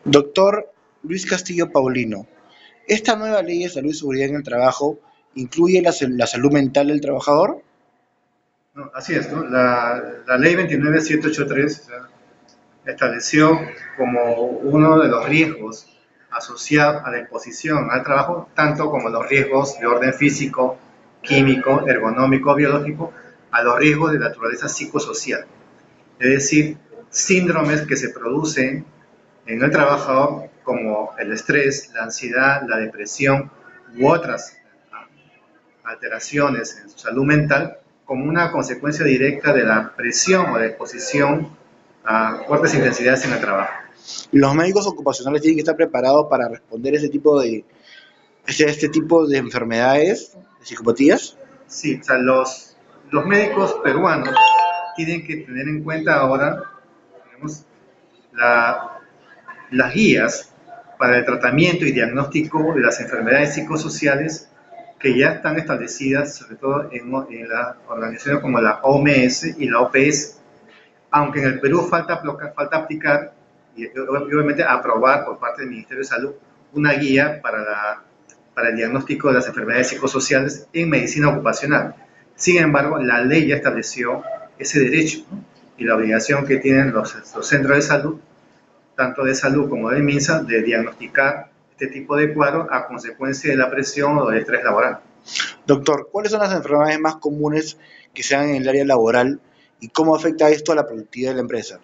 Doctor Luis Castillo Paulino, ¿esta nueva ley de salud y seguridad en el trabajo incluye la salud mental del trabajador? No, así es, ¿no? La ley 29783 estableció como uno de los riesgos asociados a la exposición al trabajo, tanto como los riesgos de orden físico, químico, ergonómico, biológico, a los riesgos de naturaleza psicosocial. Es decir, síndromes que se producen en el trabajador como el estrés, la ansiedad, la depresión u otras alteraciones en su salud mental como una consecuencia directa de la presión o de exposición a fuertes intensidades en el trabajo. ¿Los médicos ocupacionales tienen que estar preparados para responder a este tipo de enfermedades, de psicopatías? Sí, o sea, los médicos peruanos tienen que tener en cuenta ahora, digamos, la, las guías para el tratamiento y diagnóstico de las enfermedades psicosociales que ya están establecidas, sobre todo en las organizaciones como la OMS y la OPS, aunque en el Perú falta aplicar y obviamente aprobar por parte del Ministerio de Salud una guía para el diagnóstico de las enfermedades psicosociales en medicina ocupacional. Sin embargo, la ley ya estableció ese derecho, ¿no? Y la obligación que tienen los centros de salud, tanto de salud como de MINSA, de diagnosticar este tipo de cuadros a consecuencia de la presión o del estrés laboral. Doctor, ¿cuáles son las enfermedades más comunes que se dan en el área laboral y cómo afecta esto a la productividad de la empresa?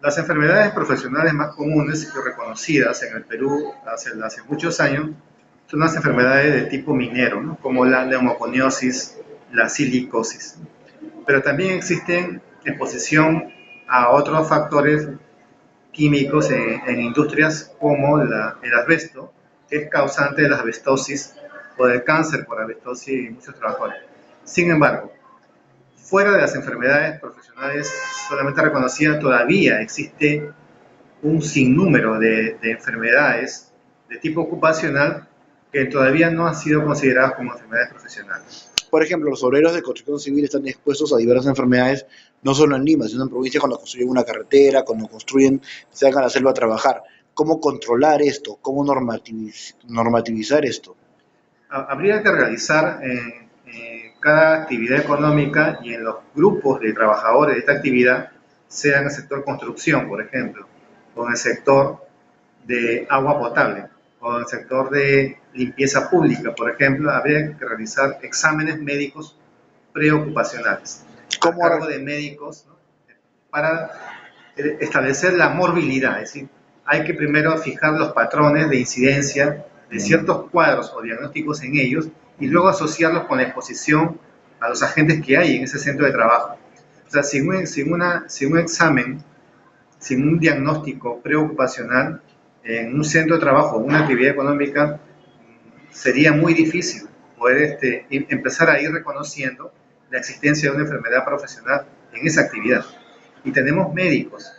Las enfermedades profesionales más comunes y reconocidas en el Perú hace muchos años son las enfermedades de tipo minero, ¿no? Como la neumoconiosis, la silicosis. Pero también existen exposición a otros factores químicos en industrias como el asbesto, que es causante de la asbestosis o del cáncer por asbestosis en muchos trabajadores. Sin embargo, fuera de las enfermedades profesionales solamente reconocidas, todavía existe un sinnúmero de enfermedades de tipo ocupacional que todavía no han sido consideradas como enfermedades profesionales. Por ejemplo, los obreros de construcción civil están expuestos a diversas enfermedades, no solo en Lima, sino en provincias cuando construyen una carretera, cuando construyen, se van a la selva a trabajar. ¿Cómo controlar esto? ¿Cómo normativizar esto? Habría que realizar cada actividad económica y en los grupos de trabajadores de esta actividad, sea en el sector construcción, por ejemplo, o en el sector de agua potable, o en el sector de limpieza pública, por ejemplo, habría que realizar exámenes médicos preocupacionales a ¿Cómo, cargo de médicos, ¿no? Para establecer la morbilidad, es decir, hay que primero fijar los patrones de incidencia de ciertos cuadros o diagnósticos en ellos y luego asociarlos con la exposición a los agentes que hay en ese centro de trabajo. O sea, sin un examen, sin un diagnóstico preocupacional en un centro de trabajo, una actividad económica, sería muy difícil poder empezar a ir reconociendo la existencia de una enfermedad profesional en esa actividad. Y tenemos médicos,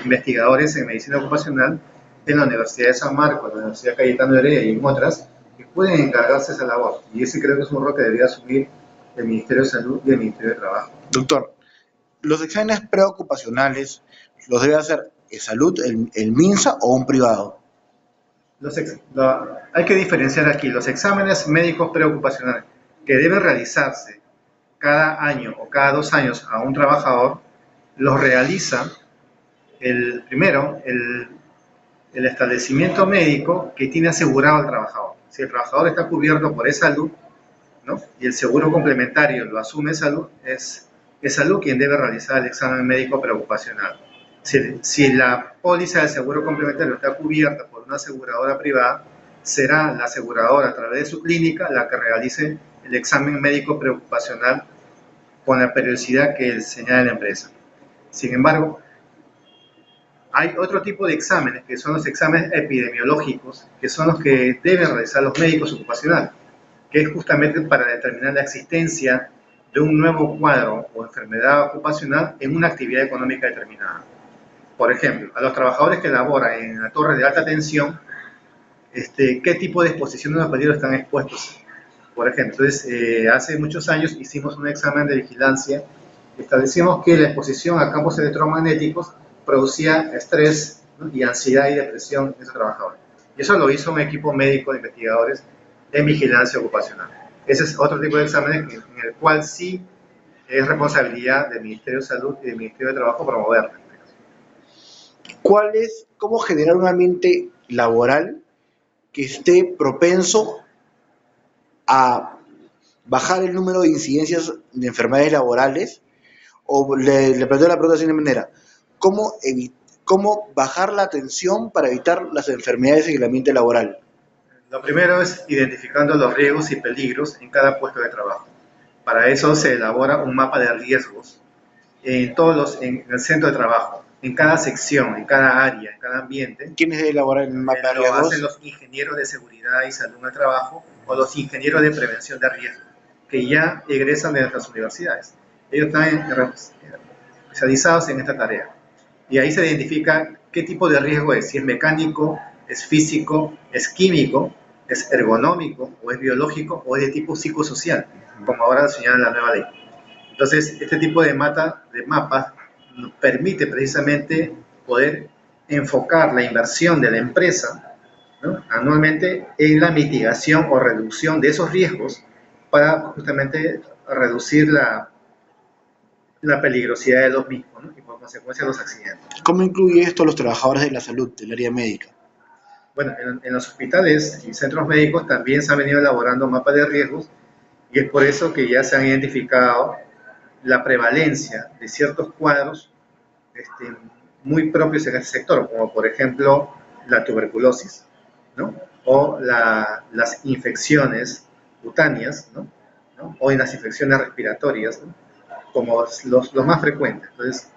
investigadores en medicina ocupacional en la Universidad de San Marcos, en la Universidad Cayetano Heredia y en otras, que pueden encargarse de esa labor. Y ese creo que es un rol que debería asumir el Ministerio de Salud y el Ministerio de Trabajo. doctor, los exámenes preocupacionales los debe hacer salud, el MINSA o un privado? Hay que diferenciar aquí los exámenes médicos preocupacionales que deben realizarse cada año o cada 2 años a un trabajador, los realiza primero el establecimiento médico que tiene asegurado al trabajador. Si el trabajador está cubierto por salud, ¿no? Y el seguro complementario lo asume salud, es salud quien debe realizar el examen médico preocupacional. Si la póliza de seguro complementario está cubierta por una aseguradora privada, será la aseguradora a través de su clínica la que realice el examen médico preocupacional con la periodicidad que señala la empresa. Sin embargo, hay otro tipo de exámenes, que son los exámenes epidemiológicos, que son los que deben realizar los médicos ocupacionales, que es justamente para determinar la existencia de un nuevo cuadro o enfermedad ocupacional en una actividad económica determinada. Por ejemplo, a los trabajadores que laboran en la torre de alta tensión, ¿qué tipo de exposición de los peligros están expuestos? Por ejemplo, entonces, hace muchos años hicimos un examen de vigilancia, establecimos que la exposición a campos electromagnéticos producía estrés ¿no? Y ansiedad y depresión en esos trabajadores. Y eso lo hizo un equipo médico de investigadores en vigilancia ocupacional. Ese es otro tipo de examen en el cual sí es responsabilidad del Ministerio de Salud y del Ministerio de Trabajo promoverlo. ¿Cómo generar un ambiente laboral que esté propenso a bajar el número de incidencias de enfermedades laborales? O le planteo la pregunta de esta manera, ¿cómo, ¿cómo bajar la tensión para evitar las enfermedades en el ambiente laboral? Lo primero es identificando los riesgos y peligros en cada puesto de trabajo. Para eso se elabora un mapa de riesgos en el centro de trabajo, en cada sección, en cada área, en cada ambiente. ¿Quiénes deben elaborar el mapa de Lo hacen riesgos? los ingenieros de seguridad y salud en el trabajo o los ingenieros de prevención de riesgos, que ya egresan de nuestras universidades. Ellos están especializados en esta tarea. Y ahí se identifica qué tipo de riesgo es, si es mecánico, es físico, es químico, es ergonómico, o es biológico, o es de tipo psicosocial, como ahora señala la nueva ley. Entonces, este tipo de mapas nos permite precisamente poder enfocar la inversión de la empresa, ¿no?, anualmente en la mitigación o reducción de esos riesgos para justamente reducir la peligrosidad de los mismos, ¿no?, y por consecuencia los accidentes. ¿Cómo incluye esto a los trabajadores de la salud, del área médica? Bueno, en los hospitales y centros médicos también se han venido elaborando mapas de riesgos y es por eso que ya se han identificado la prevalencia de ciertos cuadros muy propios en este sector, como por ejemplo la tuberculosis, ¿no?, o las infecciones cutáneas, ¿no?, o en las infecciones respiratorias, ¿no?, como los más frecuentes. Entonces,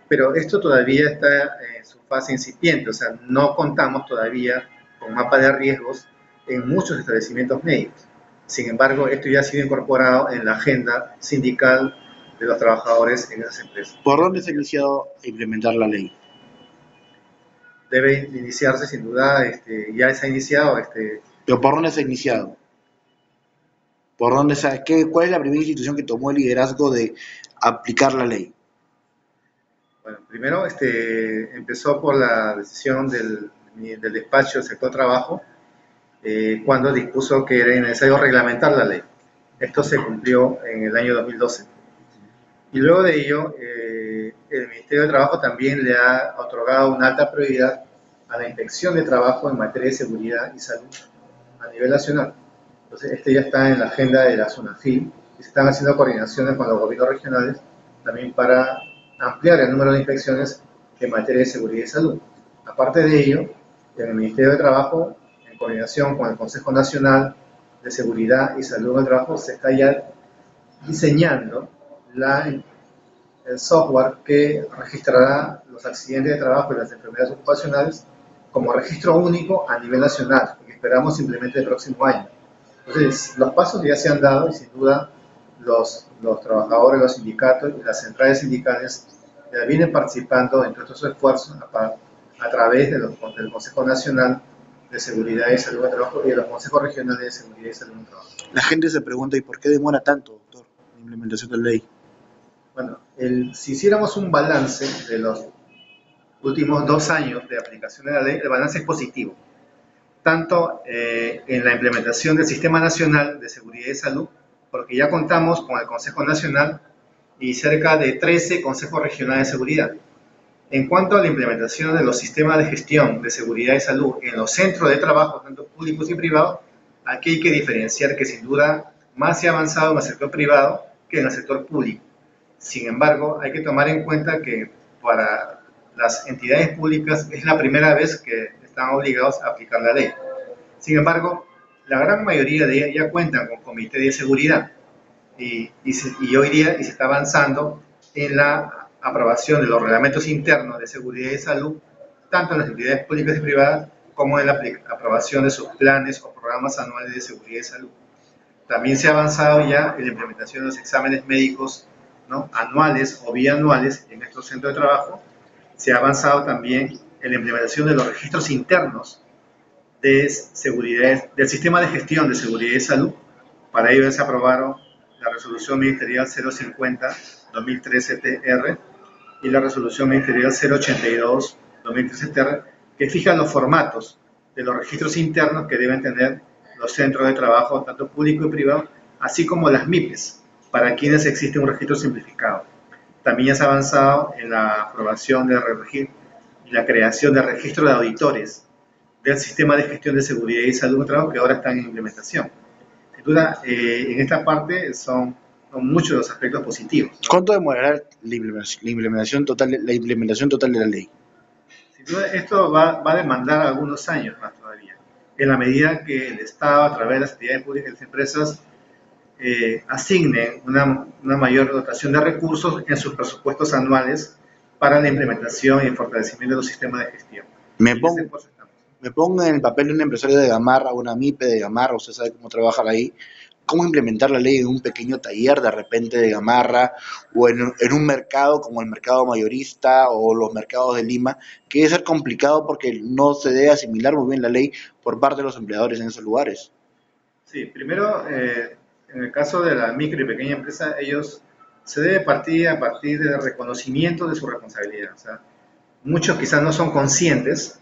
pero esto todavía está en su fase incipiente, o sea, no contamos todavía con mapa de riesgos en muchos establecimientos médicos. Sin embargo, esto ya ha sido incorporado en la agenda sindical de los trabajadores en esas empresas. ¿Por dónde se ha iniciado a implementar la ley? Debe iniciarse sin duda, ya se ha iniciado. ¿Pero por dónde se ha iniciado? ¿Cuál es la primera institución que tomó el liderazgo de aplicar la ley? Bueno, primero empezó por la decisión del despacho del sector trabajo, cuando dispuso que era necesario reglamentar la ley. Esto se cumplió en el año 2012. Y luego de ello, el Ministerio de Trabajo también le ha otorgado una alta prioridad a la inspección de trabajo en materia de seguridad y salud a nivel nacional. Entonces, este ya está en la agenda de la SUNAFIL y se están haciendo coordinaciones con los gobiernos regionales también para ampliar el número de inspecciones en materia de seguridad y salud. Aparte de ello, en el Ministerio de Trabajo, en coordinación con el Consejo Nacional de Seguridad y Salud en el Trabajo, se está ya diseñando el software que registrará los accidentes de trabajo y las enfermedades ocupacionales como registro único a nivel nacional, que esperamos simplemente el próximo año. Entonces, los pasos ya se han dado y sin duda los trabajadores, los sindicatos y las centrales sindicales vienen participando en todos estos esfuerzos a través del Consejo Nacional de Seguridad y Salud del Trabajo y de los Consejos Regionales de Seguridad y Salud del Trabajo. La gente se pregunta, ¿y por qué demora tanto, doctor, la implementación de la ley? Bueno, si hiciéramos un balance de los últimos 2 años de aplicación de la ley, el balance es positivo. Tanto en la implementación del Sistema Nacional de Seguridad y Salud, porque ya contamos con el Consejo Nacional y cerca de 13 consejos regionales de seguridad. En cuanto a la implementación de los sistemas de gestión de seguridad y salud en los centros de trabajo, tanto públicos y privados, aquí hay que diferenciar que sin duda más se ha avanzado en el sector privado que en el sector público. Sin embargo, hay que tomar en cuenta que para las entidades públicas es la primera vez que están obligados a aplicar la ley. Sin embargo, la gran mayoría de ellas ya cuentan con comité de seguridad y hoy día se está avanzando en la aprobación de los reglamentos internos de seguridad y salud, tanto en las entidades públicas y privadas como en la aprobación de sus planes o programas anuales de seguridad y salud. También se ha avanzado ya en la implementación de los exámenes médicos, ¿no?, anuales o bianuales en estos centros de trabajo. Se ha avanzado también en la implementación de los registros internos de seguridad, del sistema de gestión de seguridad y salud. Para ello se aprobaron la resolución ministerial 050-2013-TR y la resolución ministerial 2013-TER, que fija los formatos de los registros internos que deben tener los centros de trabajo, tanto público y privado, así como las MIPES, para quienes existe un registro simplificado. También ya se ha avanzado en la aprobación y la creación de registro de auditores del sistema de gestión de seguridad y salud de trabajo, que ahora está en implementación. Sin duda, en esta parte son muchos los aspectos positivos, ¿no? ¿Cuánto demorará la implementación total de la ley? Sin duda, esto va a demandar algunos años más todavía, en la medida que el Estado, a través de las entidades públicas y las empresas, asignen una mayor dotación de recursos en sus presupuestos anuales para la implementación y el fortalecimiento de los sistemas de gestión. Me pongo, Pues estamos. me pongo en el papel de un empresario de Gamarra, una MIPE de Gamarra, usted sabe cómo trabajar ahí, cómo implementar la ley en un pequeño taller de repente de Gamarra o en un mercado como el mercado mayorista o los mercados de Lima, que debe ser complicado porque no se debe asimilar muy bien la ley por parte de los empleadores en esos lugares. Sí, primero, en el caso de la micro y pequeña empresa, ellos se debe partir a partir del reconocimiento de su responsabilidad. O sea, muchos quizás no son conscientes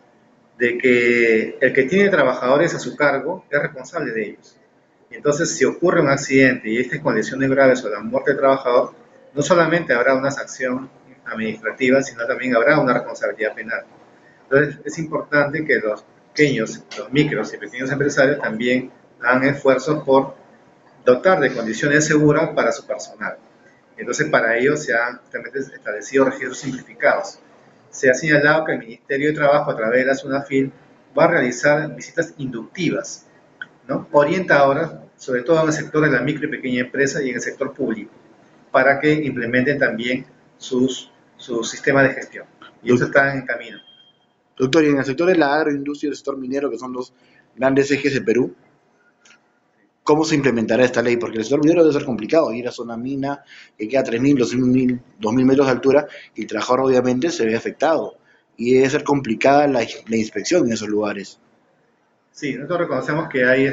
de que el que tiene trabajadores a su cargo es responsable de ellos. Y entonces, si ocurre un accidente y este con lesiones graves o la muerte del trabajador, no solamente habrá una sanción administrativa, sino también habrá una responsabilidad penal. Entonces, es importante que los pequeños, los micros y pequeños empresarios también hagan esfuerzos por dotar de condiciones seguras para su personal. Entonces, para ello se han justamente establecido registros simplificados. Se ha señalado que el Ministerio de Trabajo, a través de la SUNAFIL, va a realizar visitas inductivas, ¿no?, orientadoras, sobre todo en el sector de la micro y pequeña empresa y en el sector público, para que implementen también su sistema de gestión. Y eso está en camino. Doctor, y en el sector de la agroindustria y el sector minero, que son los grandes ejes de Perú, ¿cómo se implementará esta ley? Porque el sector minero debe ser complicado, ir a zona mina que queda a 3.000, 2.000 metros de altura y el trabajador obviamente se ve afectado y debe ser complicada la inspección en esos lugares. Sí, nosotros reconocemos que hay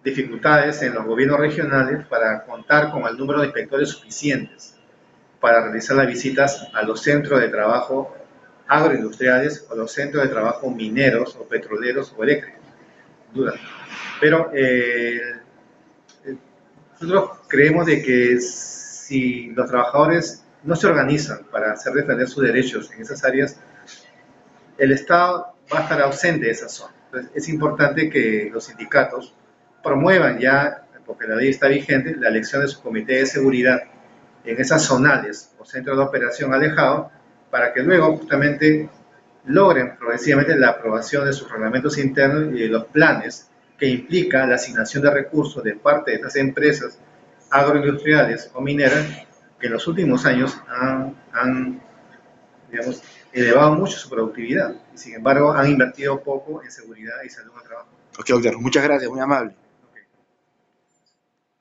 dificultades en los gobiernos regionales para contar con el número de inspectores suficientes para realizar las visitas a los centros de trabajo agroindustriales o los centros de trabajo mineros o petroleros o eléctricos, duda. Pero nosotros creemos de que si los trabajadores no se organizan para hacer defender sus derechos en esas áreas, el Estado va a estar ausente de esa zona. Entonces, es importante que los sindicatos promuevan ya, porque la ley está vigente, la elección de su comité de seguridad en esas zonales o centros de operación alejados, para que luego justamente logren progresivamente la aprobación de sus reglamentos internos y de los planes que implica la asignación de recursos de parte de estas empresas agroindustriales o mineras que en los últimos años han digamos, elevado mucho su productividad y sin embargo han invertido poco en seguridad y salud en el trabajo. Ok, doctor, muchas gracias, muy amable.